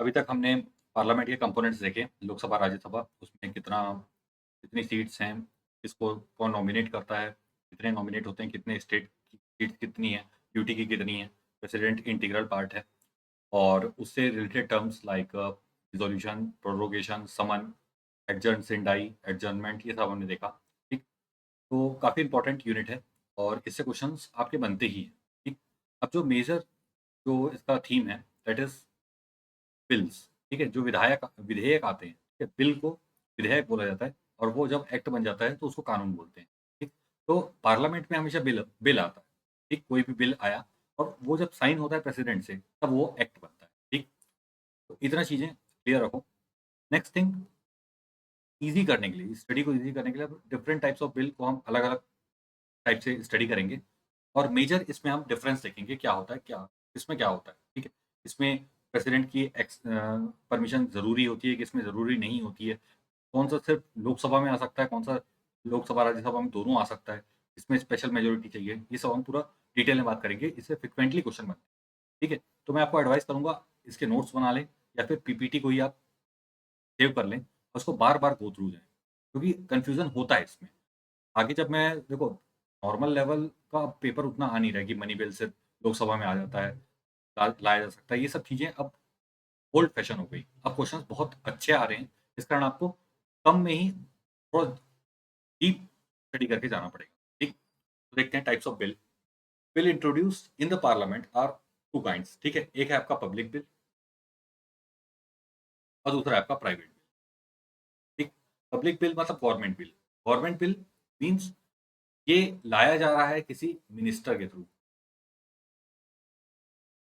अभी तक हमने पार्लियामेंट के कंपोनेंट्स देखे, लोकसभा, राज्यसभा, उसमें कितनी सीट्स हैं, किसको कौन नॉमिनेट करता है, कितने नॉमिनेट होते हैं, कितने स्टेट की सीट्स कितनी है, ड्यूटी की कितनी है, प्रेसिडेंट इंटीग्रल पार्ट है और उससे related terms like resolution, prorogation, summon, adjourn sine die, adjournment ये सब हमने देखा, ठीक? तो काफ़ी इंपॉर्टेंट यूनिट है और इससे क्वेश्चंस आपके बनते ही हैं, ठीक? अब जो इसका थीम है दैट इज़ बिल्स, ठीक है? जो विधेयक आते हैं, ठीक है? बिल को विधेयक बोला जाता है और वो जब एक्ट बन जाता है तो उसको कानून बोलते हैं, ठीक? तो पार्लियामेंट में हमेशा बिल बिल आता है, ठीक? कोई भी बिल आया और वो जब साइन होता है प्रेसिडेंट से तब वो एक्ट बनता है, ठीक? तो इतना चीज़ें क्लियर रखो। नेक्स्ट थिंग, ईज़ी करने के लिए, स्टडी को ईज़ी करने के लिए अब डिफरेंट टाइप्स ऑफ बिल को हम अलग-अलग टाइप से स्टडी करेंगे और मेजर इसमें हम डिफरेंस देखेंगे क्या होता है, क्या इसमें क्या होता है, ठीक है? इसमें प्रेसिडेंट की परमिशन ज़रूरी होती है, किसमें ज़रूरी नहीं होती है, कौन-सा सिर्फ़ लोकसभा में आ सकता है, कौन-सा लोकसभा, राज्यसभा में दोनों आ सकता है, इसमें स्पेशल मेजॉरिटी चाहिए, ये सब हम पूरा डिटेल में बात करेंगे, इससे फ्रीक्वेंटली क्वेश्चन बनते हैं, ठीक है? तो मैं आपको एडवाइस करूँगा इसके नोट्स बना लें या फिर पीपीटी को ही आप सेव कर लें और उसको बार-बार गो थ्रू जाएँ, क्योंकि कन्फ्यूज़न होता है इसमें। आगे जब मैं देखो नॉर्मल लेवल का पेपर उतना आ नहीं रहा है कि मनी बिल सिर्फ लोकसभा में आ जाता है, लाया जा सकता है। ये सब चीज़ें अब ओल्ड फैशन हो गई। अब क्वेश्चंस बहुत अच्छे आ रहे हैं, इस कारण आपको कम में ही थोड़ा डीप स्टडी करके जाना पड़ेगा। ठीक? तो देखते हैं types of bill. Bill introduced in the parliament are 2 kinds, ठीक है? एक है आपका पब्लिक बिल और दूसरा है आपका प्राइवेट बिल। ठीक? पब्लिक बिल मतलब government bill. Government bill means ये लाया जा रहा है किसी मिनिस्टर के थ्रू।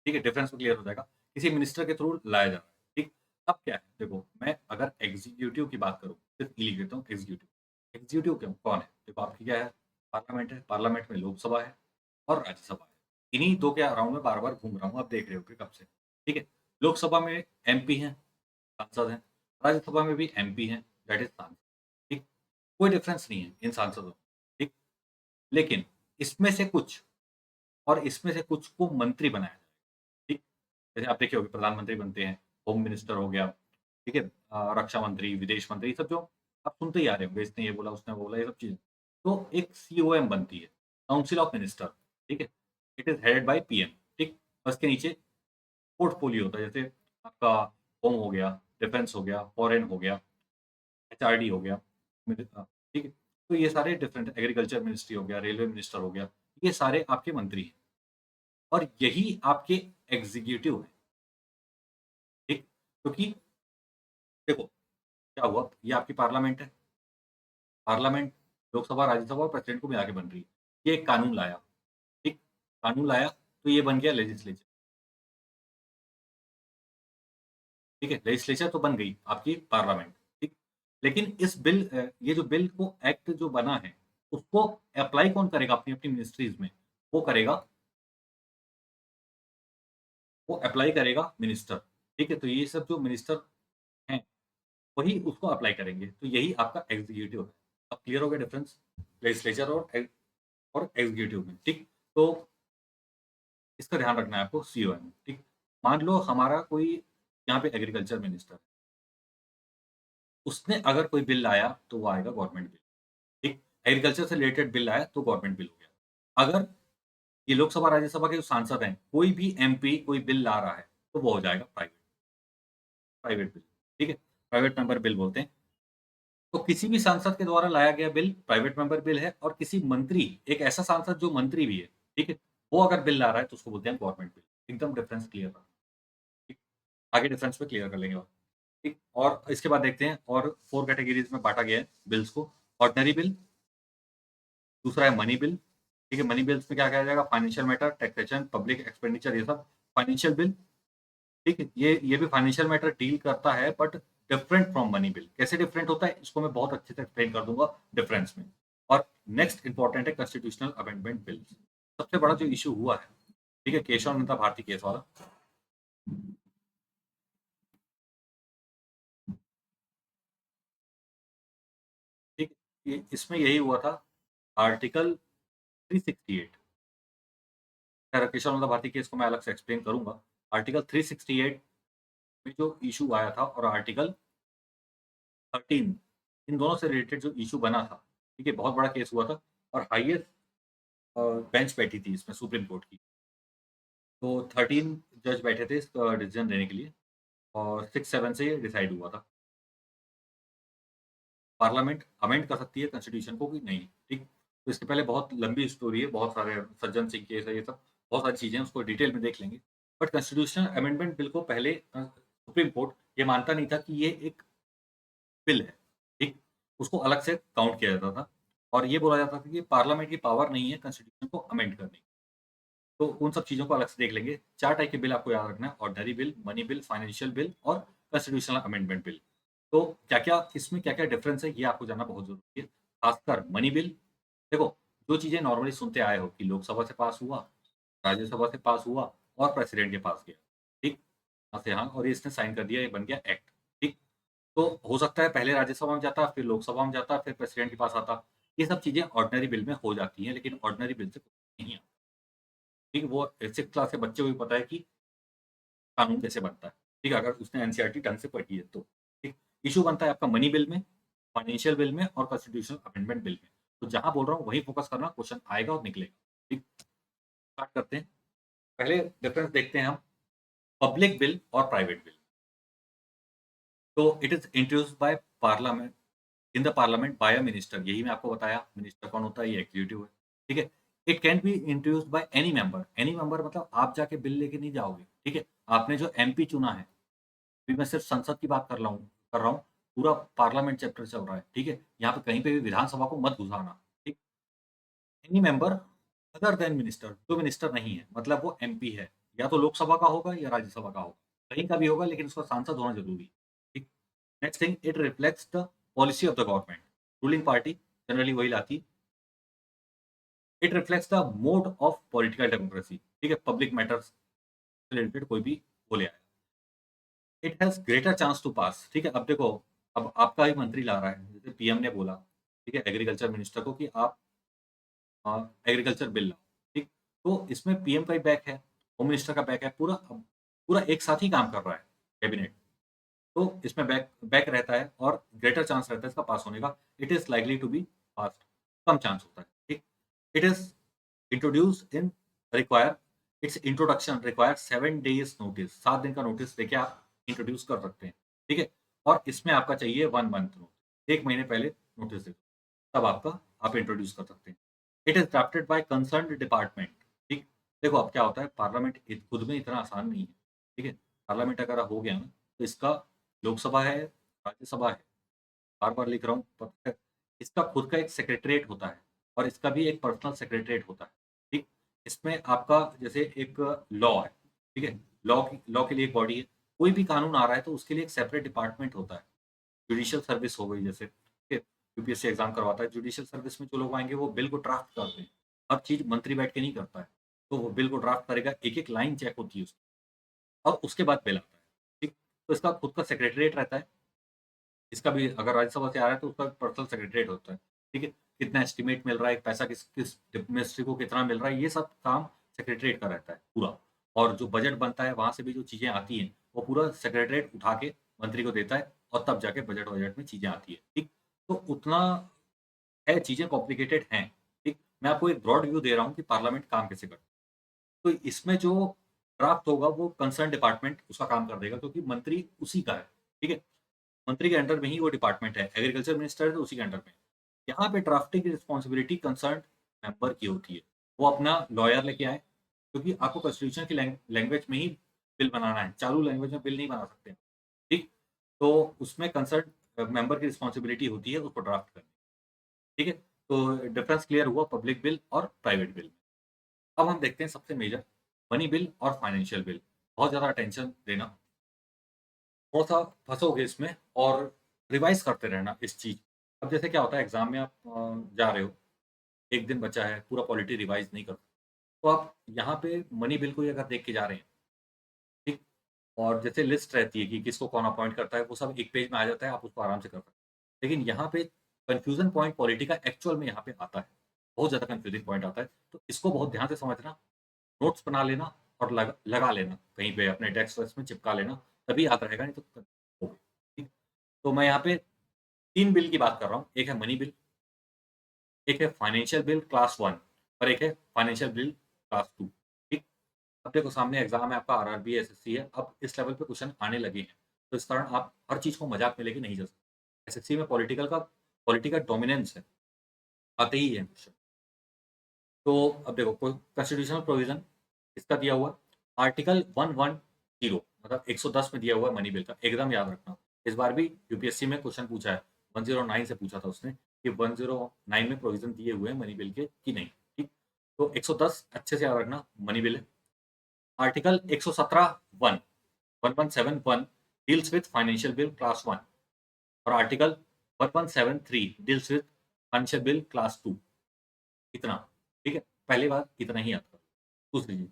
ठीक है, डिफरेंस क्लियर हो जाएगा। किसी मिनिस्टर के थ्रू लाया जा रहा है, ठीक? अब क्या है, देखो मैं अगर एग्जीक्यूटिव की बात करूँ, सिर्फ ई लिख देता हूँ एग्जीक्यूटिव। एग्जीक्यूटिव क्यों कौन है? देखो आपकी क्या है, पार्लियामेंट है, पार्लियामेंट में लोकसभा है और राज्यसभा है। इन्हीं 2 के अराउंड में बार-बार घूम रहा हूँ, आप देख रहे हो कि कब से, ठीक है? लोकसभा में एमपी हैं, सांसद हैं, राज्यसभा में भी एमपी हैं, दैट इज़ सांसद, ठीक? कोई डिफरेंस नहीं है इन सांसदों में, ठीक? लेकिन इसमें से कुछ और इसमें से कुछ को मंत्री बनाया जाए, ठीक? जैसे आप देखे होंगे प्रधानमंत्री बनते हैं, होम मिनिस्टर हो गया, ठीक है? रक्षा मंत्री, विदेश मंत्री, ये सब जो आप सुनते ही आ रहे होंगे, इसने ये बोला, उसने वो बोला, ये सब चीज़ें। तो एक सीओएम बनती है, काउंसिल ऑफ मिनिस्टर, ठीक है? It is headed by PM, ठीक? और उसके नीचे पोर्टफोलियो होता है, जैसे आपका होम हो गया, डिफेंस हो गया, फॉरेन हो गया, एचआरडी हो गया, ठीक है? तो ये सारे डिफरेंट एग्रीकल्चर मिनिस्ट्री हो गया, रेलवे मिनिस्टर हो गया, ये सारे आपके मंत्री हैं और यही आपके एग्जीक्यूटिव हैं, ठीक? क्योंकि देखो क्या हुआ, ये आपकी पार्लियामेंट है। पार्लियामेंट, लोकसभा, राज्यसभा और प्रेसिडेंट को मिला के बन रही है। ये एक कानून लाया, ठीक? कानून लाया तो ये बन गया लेजिस्लेचर, ठीक है? लेजिस्लेचर तो बन गई आपकी पार्लियामेंट, ठीक? लेकिन ये जो बिल को एक्ट जो बना है, उसको अप्लाई कौन करेगा अपनी-अपनी मिनिस्ट्रीज़ में? वो करेगा वो अप्लाई करेगा मिनिस्टर, ठीक है? तो ये सब जो मिनिस्टर हैं, वही उसको अप्लाई करेंगे। तो यही आपका एग्जीक्यूटिव है। अब क्लियर हो गया डिफरेंस लेजिस्लेचर और एग्जीक्यूटिव में, ठीक? तो इसका ध्यान रखना है आपको सीओएम में, ठीक? मान लो हमारा कोई यहाँ पे एग्रीकल्चर मिनिस्टर है, उसने अगर कोई बिल लाया तो वो आएगा गवर्नमेंट बिल, ठीक? एग्रीकल्चर से रिलेटेड बिल आया तो गवर्नमेंट बिल हो गया। अगर ये लोकसभा, राज्यसभा के जो सांसद हैं, कोई भी एमपी कोई बिल ला रहा है, तो वो हो जाएगा प्राइवेट प्राइवेट बिल, ठीक है? प्राइवेट मेंबर बिल बोलते हैं। तो किसी भी सांसद के द्वारा लाया गया बिल प्राइवेट मेंबर बिल है और किसी मंत्री एक ऐसा सांसद जो मंत्री भी है, ठीक है? वो अगर बिल ला रहा है तो उसको बोलते हैं गवर्नमेंट बिल। एकदम डिफरेंस क्लियर रखना, ठीक? आगे डिफरेंस पे क्लियर कर लेंगे और, ठीक? और इसके बाद देखते हैं और 4 कैटेगरीज़ में बाँटा गया है बिल्स को। ऑर्डिनरी बिल, दूसरा है मनी बिल, ठीक है? मनी बिल्स में क्या कहा जाएगा financial matter, taxation, public expenditure ये सब फाइनेंशियल बिल, ठीक है? ये भी फाइनेंशियल मैटर डील करता है but different from money bill. कैसे डिफरेंट होता है इसको मैं बहुत अच्छे से एक्सप्लेन कर दूँगा डिफरेंस में। और नेक्स्ट इंपॉर्टेंट है कॉन्स्टिट्यूशनल अमेंडमेंट बिल। सबसे बड़ा जो इश्यू हुआ है, ठीक है? केशव मेहता भारती केस वाला, ठीक? ये इसमें यही हुआ था आर्टिकल 368, खैर केशव मेहता भारती केस को मैं अलग से एक्सप्लेन करूँगा। आर्टिकल 368 में जो इश्यू आया था और आर्टिकल 13 इन दोनों से रिलेटेड जो इश्यू बना था, ठीक है? बहुत बड़ा केस हुआ था और हाईएस्ट बेंच बैठी थी इसमें सुप्रीम कोर्ट की। तो 13 जज बैठे थे इसका डिसीजन देने के लिए और 6-7 से ये डिसाइड हुआ था। पार्लियामेंट अमेंड कर सकती है कॉन्स्टिट्यूशन को कि नहीं, ठीक? तो इसके पहले बहुत लंबी स्टोरी है, बहुत सारे सज्जन सिंह केस है ये सब, बहुत सारी चीज़ें हैं उसको डिटेल में देख लेंगे। बट कॉन्स्टिट्यूशनल अमेंडमेंट बिल को पहले सुप्रीम कोर्ट ये मानता नहीं था कि ये एक बिल है, ठीक? उसको अलग से काउंट किया जाता था और ये बोला जाता था कि पार्लियामेंट की पावर नहीं है कॉन्स्टिट्यूशन को अमेंड करने की। तो उन सब चीज़ों को अलग से देख लेंगे। 4 टाइप के बिल आपको याद रखना है, ordinary bill, money bill, financial bill और कॉन्स्टिट्यूशनल अमेंडमेंट बिल। तो क्या-क्या इसमें क्या-क्या डिफरेंस है, ये आपको जानना बहुत ज़रूरी है। खासकर मनी बिल, देखो, जो चीज़ें नॉर्मली सुनते आए हो कि लोकसभा से पास हुआ, राज्यसभा से पास हुआ और प्रेसिडेंट के पास गया, ठीक? हाँ से हाँ और ये इसने साइन कर दिया, ये बन गया एक्ट, ठीक? तो हो सकता है पहले राज्यसभा में जाता, फिर लोकसभा में जाता, फिर प्रेसिडेंट के पास आता। ये सब चीज़ें ऑर्डिनरी बिल में हो जाती हैं, लेकिन ऑर्डिनरी बिल से कुछ नहीं आता। ठीक है? वो 6th क्लास के बच्चे को भी पता है कि कानून कैसे बनता है। ठीक है? अगर उसने एनसीईआरटी ढंग से पढ़ी है तो। ठीक? इश्यू बनता है आपका मनी बिल में, फाइनेंशियल बिल में और कॉन्स्टिट्यूशनल अमेंडमेंट बिल में। तो जहाँ बोल रहा हूँ वहीं फोकस करना, क्वेश्चन आएगा और निकलेगा। ठीक? स्टार्ट करते हैं। पहले डिफरेंस देखते हैं हम पब्लिक बिल और प्राइवेट बिल। तो it is introduced by parliament in the parliament by a minister. यही मैं आपको बताया, मिनिस्टर कौन होता है? ये एग्जीक्यूटिव है। ठीक है? It can be introduced by any member. Any member मतलब आप जाके बिल लेके नहीं जाओगे। ठीक है? आपने जो एमपी चुना है, अभी मैं सिर्फ संसद की बात कर रहा हूँ, पूरा पार्लियामेंट चैप्टर चल रहा है, ठीक है? यहाँ पे कहीं पे भी विधानसभा को मत घुसाना, ठीक? Any member other than minister, जो मिनिस्टर नहीं है, मतलब वो एमपी है, या तो लोकसभा का होगा या राज्यसभा का होगा, कहीं का भी होगा लेकिन उसका सांसद होना ज़रूरी है, ठीक? Next thing, it reflects the policy of the government, ruling party generally वही लाती, it reflects the mode of political democracy, ठीक है? पब्लिक मैटर्स से रिलेटेड कोई भी बोले आए। It has greater chance to pass, ठीक है? अब देखो, अब आपका ही मंत्री ला रहा है, जैसे पीएम ने बोला, ठीक है? एग्रीकल्चर मिनिस्टर को कि आप एग्रीकल्चर बिल लाओ, ठीक? तो इसमें पीएम का ही बैक है, होम मिनिस्टर का बैक है, पूरा पूरा एक साथ ही काम कर रहा है कैबिनेट। तो इसमें बैक बैक रहता है और ग्रेटर चांस रहता है इसका पास होने का। It is likely to be passed, कम चांस होता है, ठीक? It is introduced in require its introduction require 7 days notice, 7 दिन का नोटिस देके आप इंट्रोड्यूस कर सकते हैं, ठीक है? और इसमें आपका चाहिए 1 मंथ नोटिस, 1 महीने पहले नोटिस दे दो, तब आपका आप इंट्रोड्यूस कर सकते हैं। It is drafted bye concerned department, ठीक? देखो अब क्या होता है, पार्लियामेंट खुद में इतना आसान नहीं है, ठीक है? पार्लियामेंट अगर हो गया ना, तो इसका लोकसभा है, राज्यसभा है, बार-बार लिख रहा हूँ, पता है, इसका खुद का एक सेक्रेटेरिएट होता है और इसका भी एक पर्सनल सेक्रेटेरिएट होता है, ठीक? इसमें आपका जैसे एक लॉ है, ठीक है? लॉ के लिए एक बॉडी है, कोई भी कानून आ रहा है तो उसके लिए एक सेपरेट डिपार्टमेंट होता है। जुडिशियल सर्विस हो गई जैसे, ठीक है? यूपीएससी एग्ज़ाम करवाता है, जुडिशियल सर्विस में जो लोग आएँगे वो बिल को ड्राफ्ट करते हैं। हर चीज़ मंत्री बैठ के नहीं करता है, तो वो बिल को ड्राफ्ट करेगा, एक-एक लाइन चेक होती है उसकी और उसके बाद बिल आता है, ठीक? तो इसका खुद का सेक्रेटेरिएट रहता है, इसका भी अगर राज्यसभा से आ रहा है तो उसका पर्सनल सेक्रेटरीएट होता है, ठीक है? कितना एस्टीमेट मिल रहा है, पैसा किस किस मिनिस्ट्री को कितना मिल रहा है, ये सब काम सेक्रेटरीएट का रहता है पूरा। और जो बजट बनता है वहाँ से भी जो चीज़ें आती हैं, वो पूरा सेक्रेटरीएट उठा के मंत्री को देता है और तब जाके बजट-वजट में चीज़ें आती है, ठीक? तो उतना है, चीज़ें कॉम्प्लिकेटेड हैं, ठीक? मैं आपको एक ब्रॉड व्यू दे रहा हूँ कि पार्लियामेंट काम कैसे करता है। तो इसमें जो ड्राफ्ट होगा वो कंसर्न डिपार्टमेंट उसका काम कर देगा क्योंकि मंत्री उसी का है, ठीक है? मंत्री के अंडर में ही वो डिपार्टमेंट है, एग्रीकल्चर मिनिस्टर है तो उसी के अंडर में। यहाँ पे ड्राफ्टिंग की रिस्पॉन्सिबिलिटी कंसर्न्ड मेंबर की होती है। वो अपना लॉयर लेके आए, क्योंकि आपको कॉन्स्टिट्यूशन की लैंग्वेज में ही बिल बनाना है, चालू लैंग्वेज में बिल नहीं बना सकते, ठीक? तो उसमें कंसर्न्ड मेंबर की रिस्पॉन्सिबिलिटी होती है उसको ड्राफ्ट करनी, ठीक है? तो डिफरेंस क्लियर हुआ पब्लिक बिल और प्राइवेट बिल में। अब हम देखते हैं सबसे मेजर मनी बिल और फाइनेंशियल बिल। बहुत ज़्यादा अटेंशन देना, थोड़ा-सा फँसोगे इसमें और रिवाइज़ करते रहना इस चीज़। अब जैसे क्या होता है एग्ज़ाम में आप जा रहे हो, 1 दिन बचा है, पूरा पॉलिटी रिवाइज़ नहीं कर तो आप यहाँ पे मनी बिल को ही अगर देख के जा रहे हैं, ठीक? और जैसे लिस्ट रहती है कि किसको कौन अपॉइंट करता है, वो सब एक पेज में आ जाता है, आप उसको आराम से कर सकते हैं। लेकिन यहाँ पे कन्फ्यूज़न पॉइंट पॉलिटी का एक्चुअल में यहाँ पे आता है। बहुत ज़्यादा कन्फ्यूज़िंग पॉइंट आता है, तो इसको बहुत ध्यान से समझना, नोट्स बना लेना और लगा लेना, कहीं पे अपने डेस्क वेस्क में चिपका लेना, तभी याद रहेगा, नहीं तो ठीक। तो मैं यहाँ पे 3 बिल की बात कर रहा हूँ। एक है मनी बिल, एक है फाइनेंशियल बिल क्लास 1 और एक है फाइनेंशियल बिल क्लास 2। ठीक। अब देखो सामने एग्ज़ाम है आपका, आरआरबी, एसएससी है। अब इस लेवल पे क्वेश्चन आने लगे हैं। तो इस कारण आप हर चीज़ को मज़ाक में लेके नहीं जा सकते। एसएससी में पॉलिटी का डोमिनेंस है, आते ही है क्वेश्चन। तो अब देखो कॉन्स्टिट्यूशनल प्रोविज़न इसका दिया हुआ आर्टिकल 110 मतलब 110 में दिया हुआ है मनी बिल का, एकदम याद रखना। इस बार भी यूपीएससी में क्वेश्चन पूछा है, 109 से पूछा था उसने कि 109 में प्रोविज़न दिए हुए हैं मनी बिल के कि नहीं, ठीक? तो 110 अच्छे से याद रखना मनी बिल है। Article 117 1 1171 deals with financial bill class 1 और article 1173 deals with financial bill class 2। इतना, ठीक है? पहली बात इतना ही याद करो। दूसरी चीज़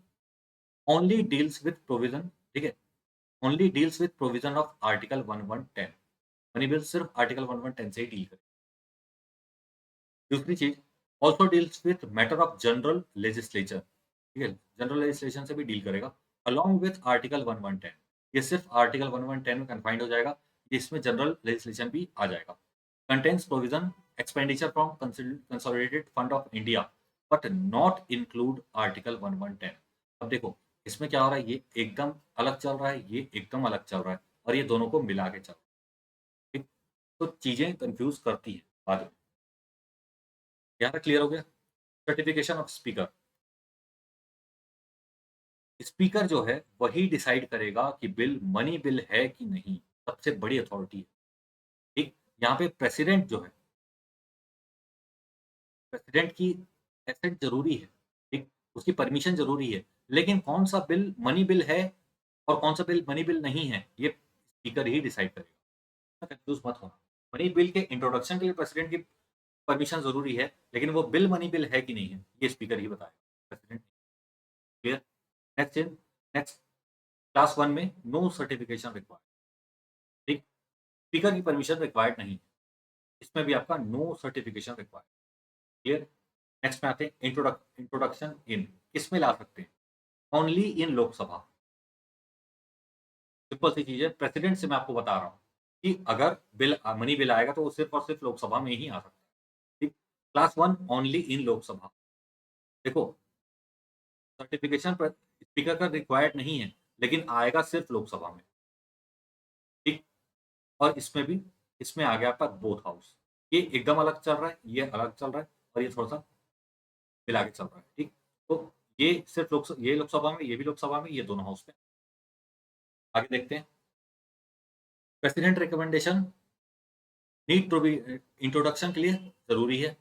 ओनली डील्स विथ प्रोविज़न, ठीक है? Only deals with provision of article 1110। Money bill सिर्फ आर्टिकल 1110 से ही डील करे। दूसरी चीज़ also deals with matter of general legislature, ठीक है? जनरल लेजिस्लेशन से भी डील करेगा अलोंग विथ आर्टिकल 1110। ये सिर्फ आर्टिकल 1110 में कन्फाइंड हो जाएगा, इसमें जनरल लेजिस्लेशन भी आ जाएगा। Contains provision expenditure from consolidated fund of India but not include article 1110। अब देखो इसमें क्या हो रहा है, ये एकदम अलग चल रहा है, ये एकदम अलग चल रहा है और ये दोनों को मिला के चल रहा है, ठीक? तो चीज़ें कन्फ्यूज़ करती हैं बाद में। यहाँ तक क्लियर हो गया? सर्टिफिकेशन ऑफ स्पीकर, स्पीकर जो है वही डिसाइड करेगा कि बिल मनी बिल है कि नहीं, सबसे बड़ी अथॉरिटी है, ठीक? यहाँ पे प्रेसिडेंट जो है, प्रेसिडेंट की एसेंट ज़रूरी है, ठीक? उसकी परमिशन ज़रूरी है, लेकिन कौन-सा बिल मनी बिल है और कौन-सा बिल मनी बिल नहीं है, ये स्पीकर ही डिसाइड करेगा। कन्फ्यूज़ मत होना। मनी बिल के इंट्रोडक्शन के लिए प्रेसिडेंट की परमिशन ज़रूरी है, लेकिन वो बिल मनी बिल है कि नहीं है, ये स्पीकर ही बताएगा, president. Clear? Next in next class 1 में नो सर्टिफिकेशन रिक्वायर्ड, ठीक? स्पीकर की परमिशन रिक्वायर्ड नहीं है। इसमें भी आपका no certification required. Clear? Next में आते हैं इंट्रोडक्शन इन, किसमें ला सकते हैं? Only in Lok Sabha. सिंपल सी चीज़ है, प्रेसिडेंट से मैं आपको बता रहा हूँ कि अगर मनी बिल आएगा तो वो सिर्फ़ और सिर्फ़ लोकसभा में ही आ सकता है, ठीक? Class 1 only in Lok Sabha. देखो सर्टिफिकेशन पर स्पीकर का रिक्वायर्ड नहीं है, लेकिन आएगा सिर्फ़ लोकसभा में, ठीक? और इसमें आ गया आपका बोथ हाउस। ये एकदम अलग चल रहा है, ये अलग चल रहा है और ये थोड़ा-सा मिला के चल रहा है, ठीक? तो ये सिर्फ़ ये लोकसभा में, ये भी लोकसभा में, ये दोनों हाउस में। आगे देखते हैं। President recommendation need to be introduction के लिए ज़रूरी है,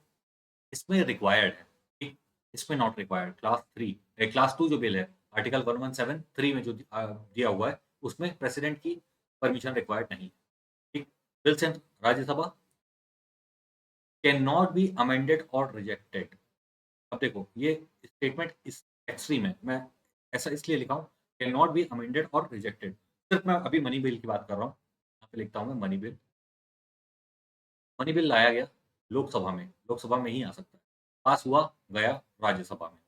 इसमें रिक्वायर्ड है, ठीक? इसमें नॉट रिक्वायर्ड। क्लास 2 जो बिल है, आर्टिकल 1173 में जो दिया हुआ है, उसमें प्रेसिडेंट की परमिशन रिक्वायर्ड नहीं है, ठीक? Bill Saint Rajya Sabha can not be amended और रिजेक्टेड। अब देखो ये स्टेटमेंट इस एक्सट्रीम है, मैं ऐसा इसलिए लिखा हूँ कैन नॉट बी अमेंडेड और रिजेक्टेड। सिर्फ मैं अभी मनी बिल की बात कर रहा हूँ, यहाँ पे लिखता हूँ मैं मनी बिल। मनी बिल लाया गया लोकसभा में ही आ सकता है। पास हुआ, गया राज्यसभा में।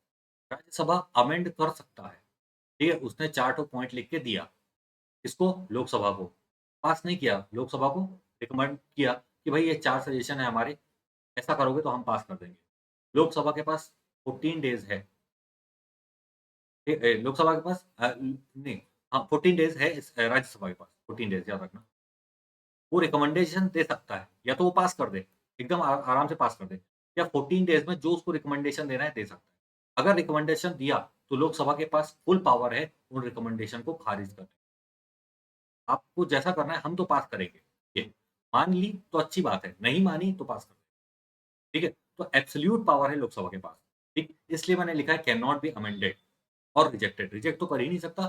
राज्यसभा अमेंड कर सकता है, ठीक है? उसने 4 ठो पॉइंट लिख के दिया, किसको? लोकसभा को। पास नहीं किया, लोकसभा को रिकमेंड किया कि भई ये 4 सजेशन है हमारे, ऐसा करोगे तो हम पास कर देंगे। लोकसभा के पास 14 डेज़ है। लोकसभा के पास नहीं, हाँ 14 डेज़ है राज्यसभा के पास 14 डेज़ याद रखना। वो रिकमेंडेशन दे सकता है, या तो वो पास कर दे, एकदम आराम से पास कर दे, या 14 डेज़ में जो उसको रिकमेंडेशन देना है दे सकता है। अगर रिकमेंडेशन दिया, तो लोकसभा के पास फुल पावर है उन रिकमेंडेशन को खारिज करने। आपको जैसा करना है हम तो पास करेंगे, ये मान ली तो अच्छी बात है, नहीं मानी तो पास कर देंगे, ठीक है? तो एब्सोल्यूट पावर है लोकसभा के पास, ठीक? इसलिए मैंने लिखा है कैन नॉट बी अमेंडेड और रिजेक्टेड। रिजेक्ट तो कर ही नहीं सकता,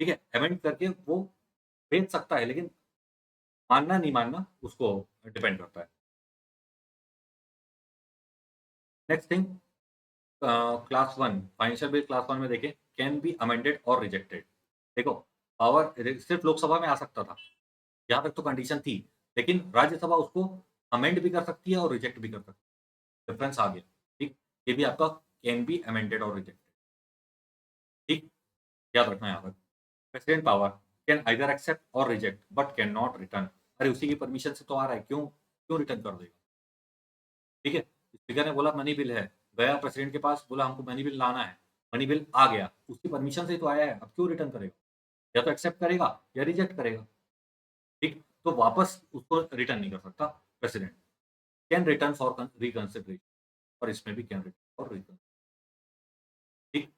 ठीक है? अमेंड करके वो भेज सकता है, लेकिन मानना नहीं मानना उसको डिपेंड करता है। Next thing class 1 financial bill class 1 में देखें कैन बी अमेंडेड और रिजेक्टेड। देखो पावर सिर्फ लोकसभा में आ सकता था, यहाँ तक तो कंडीशन थी, लेकिन राज्यसभा उसको अमेंड भी कर सकती है और रिजेक्ट भी कर सकती है। डिफरेंस आ गया, ठीक? ये भी आपका कैन बी अमेंडेड और रिजेक्टेड, ठीक? याद रखना यहाँ तक। President power can either accept और reject but can not return. अरे उसी की परमिशन से तो आ रहा है, क्यों क्यों रिटर्न कर देगा? ठीक है, स्पीकर ने बोला मनी बिल है, गया प्रेसिडेंट के पास, बोला हमको मनी बिल लाना है, मनी बिल आ गया, उसकी परमिशन से ही तो आया है, अब क्यों रिटर्न करेगा? या तो एक्सेप्ट करेगा या रिजेक्ट करेगा। ठीक, तो वापस उसको रिटर्न नहीं कर सकता president. Can return for reconsideration, और इसमें भी कैन रिटर्न फॉर रिकंसिडरेशन। ठीक,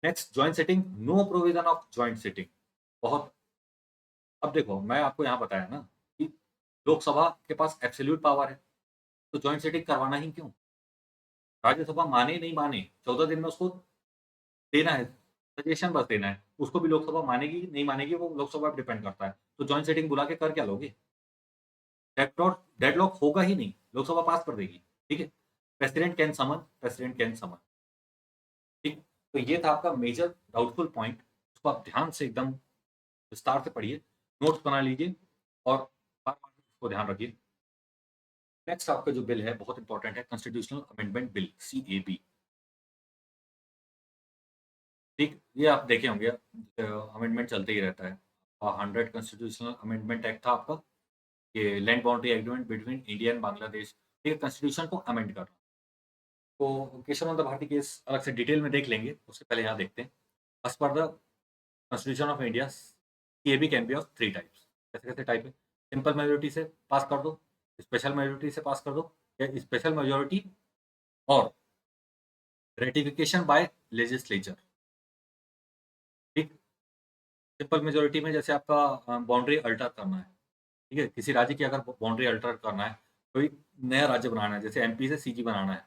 next joint sitting, no provision of joint sitting. बहुत, अब देखो मैं आपको यहाँ बताया ना कि लोकसभा के पास एब्सोल्यूट पावर है, तो जॉइंट सिटिंग करवाना ही क्यों? राज्यसभा माने नहीं माने 14 दिन में उसको देना है, सजेशन बस देना है, उसको भी लोकसभा मानेगी नहीं मानेगी वो लोकसभा पे डिपेंड करता है। तो जॉइंट सिटिंग बुला के कर क्या लोगे? डेडलॉक होगा ही नहीं, लोकसभा पास कर देगी। ठीक है, प्रेसिडेंट कैन समन। ठीक, तो ये था आपका मेजर डाउटफुल पॉइंट, उसको आप ध्यान से एकदम विस्तार से पढ़िए, नोट्स बना लीजिए और बार बार उसको ध्यान रखिए। नेक्स्ट आपका जो बिल है बहुत इंपॉर्टेंट है, कॉन्स्टिट्यूशनल अमेंडमेंट बिल, CAB। ठीक, ये आप देखे होंगे, अमेंडमेंट चलते ही रहता है। 100 कॉन्स्टिट्यूशनल अमेंडमेंट एक्ट था आपका, ये land boundary agreement between India and Bangladesh, ठीक है, कॉन्स्टिट्यूशन को अमेंड करना। तो केशवानंद भारती केस अलग से डिटेल में देख लेंगे, उससे पहले यहाँ देखते हैं। As per the constitution of India, CAB can be of 3 types. कैसे कैसे टाइप है? सिंपल मेजोरिटी से पास कर दो, स्पेशल मेजोरिटी से पास कर दो, या स्पेशल मेजोरिटी और रेटिफिकेशन बाय लेजिस्लेचर। ठीक, सिंपल मेजोरिटी में जैसे आपका बाउंड्री अल्टर करना है, ठीक है, किसी राज्य की अगर बाउंड्री अल्टर करना है, कोई नया राज्य बनाना है, जैसे एमपी से सीजी बनाना है,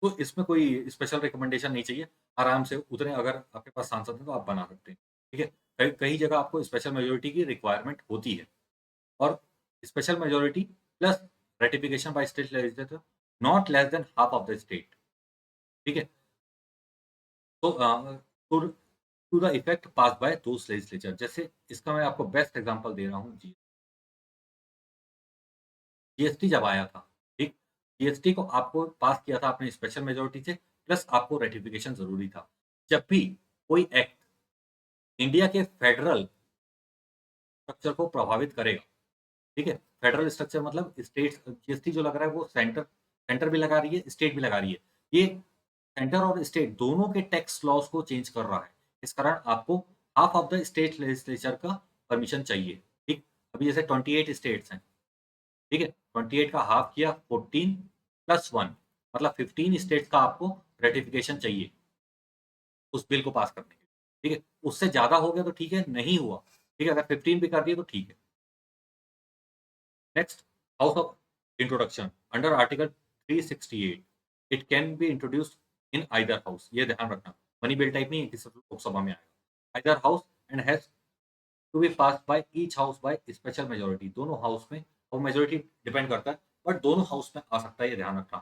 तो इसमें कोई स्पेशल रिकमेंडेशन नहीं चाहिए, आराम से उतने अगर आपके पास सांसद हैं तो आप बना सकते हैं। ठीक है, कई कई जगह आपको स्पेशल मेजोरिटी की रिक्वायरमेंट होती है, और special majority plus ratification by state legislature not less than half of the state. ठीक है, तो to the effect pass by those legislature. जैसे इसका मैं आपको बेस्ट एग्जांपल दे रहा हूँ जी, जीएसटी जब आया था, ठीक, जीएसटी को आपको पास किया था आपने स्पेशल मेजोरिटी से, प्लस आपको रेटिफिकेशन जरूरी था। जब भी कोई एक्ट इंडिया के फेडरल स्ट्रक्चर को प्रभावित करेगा, ठीक है, फेडरल स्ट्रक्चर मतलब स्टेट, जीएसटी जो लग रहा है वो सेंटर, सेंटर भी लगा रही है, स्टेट भी लगा रही है, ये सेंटर और स्टेट दोनों के टैक्स लॉज को चेंज कर रहा है। इस कारण आपको half of the state legislature का परमिशन चाहिए। ठीक, अभी जैसे 28 स्टेट्स हैं, ठीक है, 28 का हाफ किया 14 प्लस 1, मतलब 15 स्टेट्स का आपको रेटिफिकेशन चाहिए उस बिल को पास करने के लिए। ठीक है, उससे ज्यादा हो गया तो ठीक है, नहीं हुआ, ठीक है, अगर 15 भी कर दिए तो ठीक है। Next, house of introduction under article 368, it can be introduced in either house. ये ध्यान रखना, मनी बिल टाइप नहीं है कि सिर्फ लोकसभा में आएगा, either house and has to be pass by each house by special majority. दोनों हाउस में, और मेजोरिटी डिपेंड करता है, बट दोनों हाउस में आ सकता है, ये ध्यान रखना।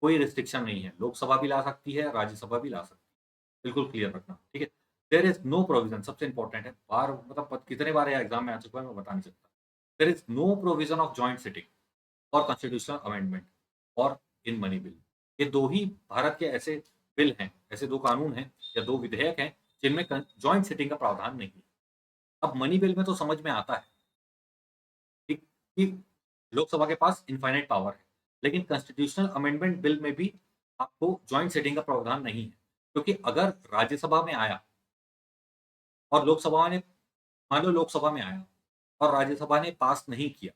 कोई रिस्ट्रिक्शन नहीं है, लोकसभा भी ला सकती है, राज्यसभा भी ला सकती है, बिल्कुल क्लियर रखना। ठीक है, देयर इज नो प्रोविजन, सबसे इंपॉर्टेंट है, बार मतलब कितने बार यह एग्जाम में आ चुका है मैं बता नहीं सकता। There is no provision of joint sitting और कॉन्स्टिट्यूशनल अमेंडमेंट और इन मनी बिल। ये दो ही भारत के ऐसे बिल हैं, ऐसे दो कानून हैं या दो विधेयक हैं जिनमें जॉइंट सिटिंग का प्रावधान नहीं है। अब मनी बिल में तो समझ में आता है, ठीक, कि लोकसभा के पास इनफाइनाइट पावर है, लेकिन कॉन्स्टिट्यूशनल अमेंडमेंट बिल में भी आपको जॉइंट सिटिंग का प्रावधान नहीं है, क्योंकि अगर राज्यसभा में आया और लोकसभा ने, मान लो लोकसभा में आया और राज्यसभा ने पास नहीं किया,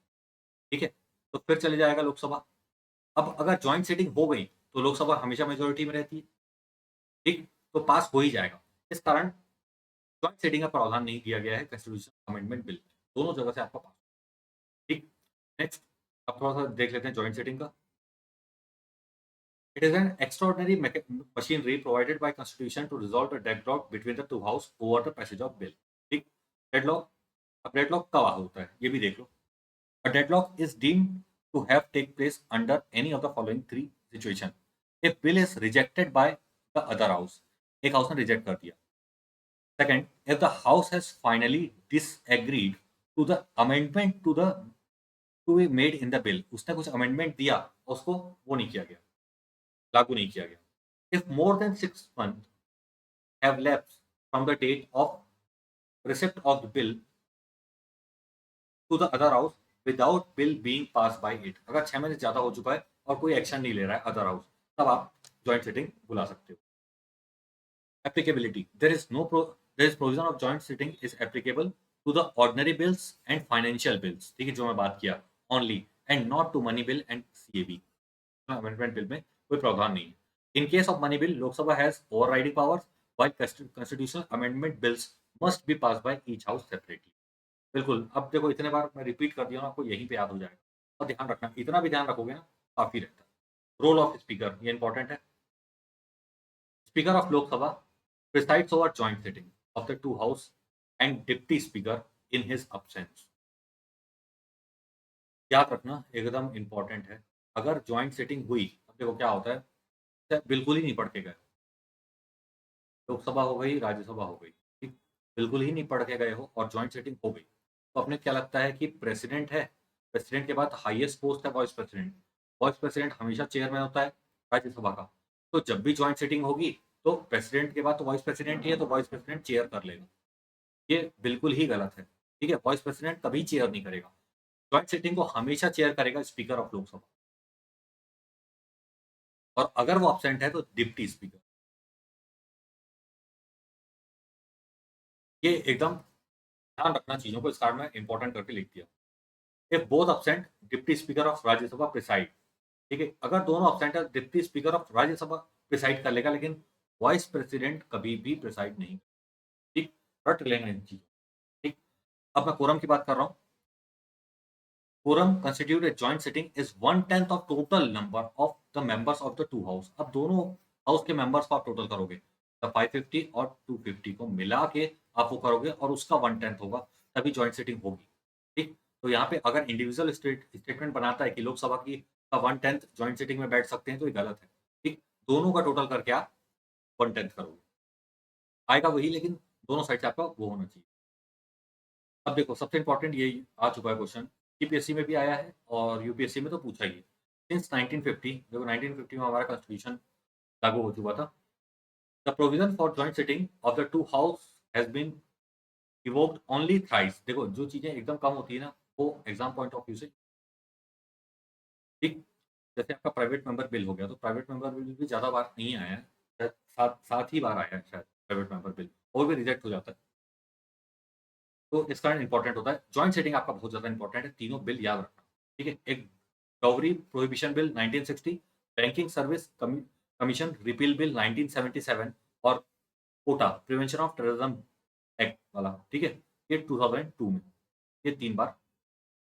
ठीक है, तो फिर चले जाएगा लोकसभा। अब अगर जॉइंट सिटिंग हो गई तो लोकसभा हमेशा मेजोरिटी में रहती है, ठीक, तो पास हो ही जाएगा। इस कारण जॉइंट सिटिंग का प्रावधान नहीं किया गया है कॉन्स्टिट्यूशन अमेंडमेंट बिल, दोनों जगह से आपका पास। ठीक, नेक्स्ट अब थोड़ा सा देख लेते हैं जॉइंट सिटिंग का। It is an extraordinary machinery provided by constitution to resolve the deadlock between the two house over the passage of bill. ठीक, डेडलॉक, अब डेडलॉक कब होता है ये भी देख लो। A deadlock is deemed to have take place under any of the following three situation. A bill is rejected by the other house. एक हाउस ने रिजेक्ट कर दिया। Second, if the house has finally disagreed to the amendment to be made in the bill, उसने कुछ amendment दिया, उसको वो नहीं किया गया, लागू नहीं किया गया। If more than 6 months have lapsed from the date of receipt of the bill to the other house without bill being pass by it. अगर 6 महीने ज्यादा हो चुका है और कोई एक्शन नहीं ले रहा है अदर हाउस, तब आप जॉइंट सिटिंग बुला सकते हो। Applicability, there is provision of joint sitting is applicable to the ordinary bills and financial bills, ठीक है, जो मैं बात किया, only, and not to money bill and CAB. Amendment bill में कोई प्रावधान नहीं है। In case of money bill, Lok Sabha has overriding powers, while constitutional amendment bills must be pass by each house separately. बिल्कुल, अब देखो इतने बार मैं रिपीट कर दिया हूँ, आपको यहीं पे याद हो जाएगा। और ध्यान रखना, इतना भी ध्यान रखोगे ना, काफ़ी रहता है। रोल ऑफ स्पीकर, ये इंपॉर्टेंट है। Speaker of Lok Sabha presides over joint sitting of the two house and deputy speaker in his absence. याद रखना, एकदम इंपॉर्टेंट है। अगर जॉइंट सिटिंग हुई, अब देखो क्या होता है, चाहे बिल्कुल ही नहीं पढ़ के गए, लोकसभा हो गई, राज्यसभा हो गई, ठीक, बिल्कुल ही नहीं पढ़ के गए हो और जॉइंट सेटिंग हो गई, तो अपने क्या लगता है कि प्रेसिडेंट है, प्रेसिडेंट के बाद हाईएस्ट पोस्ट है वाइस प्रेसिडेंट। वाइस प्रेसिडेंट हमेशा चेयरमैन होता है राज्यसभा का। तो जब भी जॉइंट सेटिंग होगी, तो प्रेसिडेंट के बाद तो वाइस प्रेसिडेंट ही है, तो वाइस प्रेसिडेंट चेयर कर लेगा। ये बिल्कुल ही गलत है, ठीक है। वाइस प्रेसिडेंट कभी चेयर नहीं करेगा, जॉइंट सेटिंग को हमेशा चेयर करेगा स्पीकर ऑफ लोकसभा, और अगर वो अब्सेंट है तो डिप्टी स्पीकर। ये एकदम ध्यान रखना चीजों को, इस कार्ड में इंपॉर्टेंट करके लिख दिया। If both absent, deputy speaker of Rajya Sabha preside, ठीक है। अगर दोनों absent है, deputy speaker of Rajya Sabha preside कर लेगा, लेकिन वाइस प्रेसिडेंट कभी भी प्रिसाइड नहीं, ठीक, रट लेना इन चीजों, ठीक। अब मैं कोरम की बात कर रहा हूँ। Quorum constitute a joint sitting is 1/10 of total number of the members of the two house. अब दोनों हाउस के मेंबर्स को आप टोटल करोगे, तो 550 और 250 को मिला के आप वो करोगे, और उसका 1/10 होगा, तभी जॉइंट सिटिंग होगी, ठीक। तो यहाँ पे अगर इंडिविजुअल स्टेटमेंट बनाता है कि लोकसभा की का 1/10 जॉइंट सिटिंग में बैठ सकते हैं, तो ये गलत है, ठीक। दोनों का टोटल करके आप 1/10 करोगे, आएगा वही, लेकिन दोनों साइड से आपका वो होना चाहिए। अब देखो सबसे इंपॉर्टेंट ये आ चुका है क्वेश्चन, यूपीएससी में भी आया है और यूपीएससी में तो पूछा ही है। सिंस 1950, देखो 1950 में हमारा कॉन्स्टिट्यूशन लागू हो चुका था। The provision for joint sitting of the two house has been evoked only thrice. देखो जो चीजें एकदम कम होती है ना, वो एग्जाम पॉइंट ऑफ व्यू से, ठीक, जैसे आपका प्राइवेट मेंबर बिल हो गया, तो प्राइवेट मेंबर बिल भी ज्यादा बार नहीं आया है, शायद 7 ही बार आया है शायद प्राइवेट मेंबर बिल, और भी रिजेक्ट हो जाता है। तो इस कारण इंपॉर्टेंट होता है जॉइंट सेटिंग, आपका बहुत ज्यादा इंपॉर्टेंट है, तीनों बिल याद रखना, ठीक है। एक dowry prohibition bill 1960, banking service commission repeal bill 1977, और कोटा प्रिवेंशन ऑफ टेररिज्म एक्ट वाला, ठीक है, ये 2002 में। ये 3 बार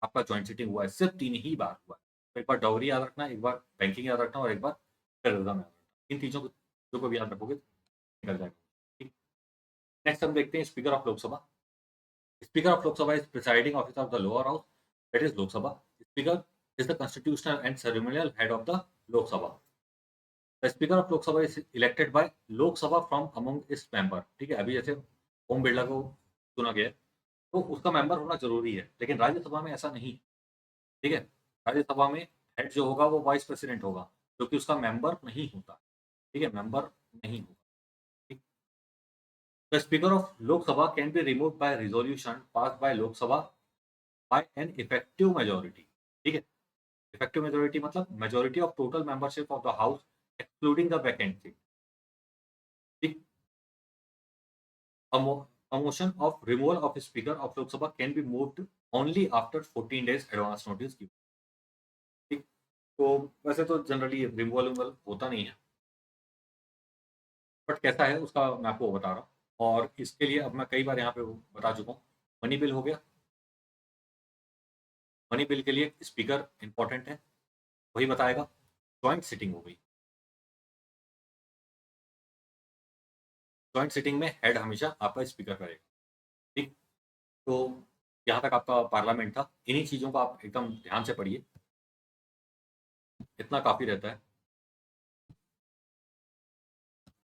आपका जॉइंट सेटिंग हुआ है, सिर्फ 3 ही बार हुआ है। तो एक बार डाउरी याद रखना, एक बार बैंकिंग याद रखना, और एक बार टेररिज्म याद रखना। इन चीजों को भी याद रखोगे तो निकल जाएगा, ठीक। नेक्स्ट हम देखते हैं speaker of Lok Sabha. Speaker of Lok Sabha is presiding officer of the lower house, that is Lok Sabha. Speaker is the constitutional and ceremonial head of the Lok Sabha. The Speaker of Lok Sabha is elected by Lok Sabha from among its member. ठीक है, अभी जैसे ओम बिरला को चुना गया है, तो उसका मेंबर होना जरूरी है, लेकिन राज्यसभा में ऐसा नहीं, ठीक है। राज्यसभा में हेड जो होगा वो वाइस प्रेसिडेंट होगा, क्योंकि उसका मेंबर नहीं होता, ठीक है, मेंबर नहीं होगा, ठीक। The Speaker of Lok Sabha can be removed by resolution passed by Lok Sabha by an effective majority, ठीक है। इफेक्टिव मेजोरिटी मतलब majority of total membership of the house excluding the vacant seat, ठीक। A motion of removal of speaker of Lok Sabha can be moved only after 14 days advance notice given, ठीक। तो वैसे तो generally removal होता नहीं है, but कैसा है उसका मैं आपको बता रहा हूँ, और इसके लिए अब मैं कई बार यहाँ पे बता चुका हूँ। मनी बिल हो गया, मनी बिल के लिए स्पीकर इंपॉर्टेंट है, वही बताएगा। जॉइंट सिटिंग हो गई, जॉइंट सिटिंग में हेड हमेशा आपका स्पीकर करेगा, ठीक। तो यहाँ तक आपका पार्लियामेंट था, इन्हीं चीज़ों को आप एकदम ध्यान से पढ़िए, इतना काफ़ी रहता है।